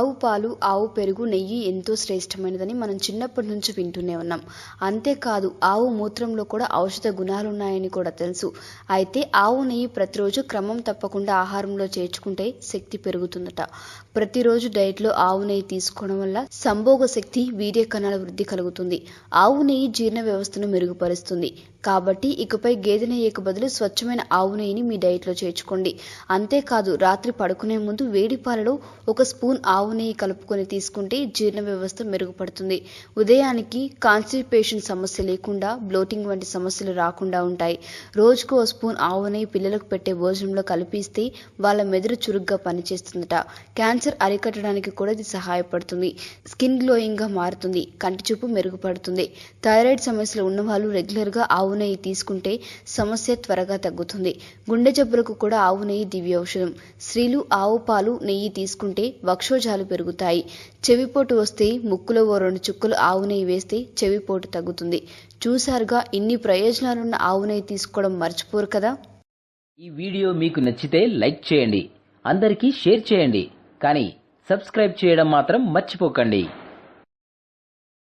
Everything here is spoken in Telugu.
ఆవు పాలు, ఆవు పెరుగు, నెయ్యి ఎంతో శ్రేష్టమైనదని మనం చిన్నప్పటి నుంచి వింటూనే ఉన్నాం. అంతేకాదు ఆవు మూత్రంలో కూడా ఔషధ గుణాలున్నాయని కూడా తెలుసు. అయితే ఆవు నెయ్యి ప్రతిరోజు క్రమం తప్పకుండా ఆహారంలో చేర్చుకుంటే శక్తి పెరుగుతుందట. ప్రతిరోజు డైట్లో ఆవు నెయ్యి తీసుకోవడం వల్ల సంభోగ శక్తి, వీర్య కణాల వృద్ధి కలుగుతుంది. ఆవు నెయ్యి జీర్ణ వ్యవస్థను మెరుగుపరుస్తుంది. కాబట్టి ఇకపై గేదె నెయ్యికి బదులు స్వచ్ఛమైన ఆవు నెయ్యిని మీ డైట్లో చేర్చుకోండి. అంతేకాదు రాత్రి పడుకునే ముందు వేడి పాలలో 1 స్పూన్ ఆవు నెయ్యి కలుపుకొని తీసుకుంటే జీర్ణ వ్యవస్థ మెరుగుపడుతుంది. ఉదయానికి కాన్స్టిపేషన్ సమస్య లేకుండా, బ్లోటింగ్ వంటి సమస్యలు రాకుండా ఉంటాయి. రోజుకు 1 స్పూన్ ఆవు నెయ్యి పిల్లలకు పెట్టే భోజనంలో కలిపిస్తే వాళ్ళ మెదడు చురుగ్గా పనిచేస్తుందట. క్యాన్సర్ అరికట్టడానికి కూడా ఇది సహాయపడుతుంది. స్కిన్ గ్లోయింగ్గా మారుతుంది. కంటి చూపు మెరుగుపడుతుంది. థైరాయిడ్ సమస్యలు ఉన్నవాళ్ళు రెగ్యులర్గా ఆవు నెయ్యి తీసుకుంటే సమస్య త్వరగా తగ్గుతుంది. గుండె జబ్బులకు కూడా ఆవు నెయ్యి దివ్య ఔషధం. స్త్రీలు ఆవు పాలు, నెయ్యి తీసుకుంటే వక్షోజాలు పెరుగుతాయి. చెవిపోటు వస్తే ముక్కులో 2 చుక్కలు ఆవు నెయ్యి వేస్తే చెవిపోటు తగ్గుతుంది. చూసారుగా, ఇన్ని ప్రయోజనాలున్న ఆవు నెయ్యి తీసుకోవడం మర్చిపోరు కదా. ఈ వీడియో మీకు నచ్చితే లైక్ చేయండి, అందరికీ షేర్ చేయండి, కానీ సబ్స్క్రైబ్ చేయడం మాత్రం మర్చిపోకండి.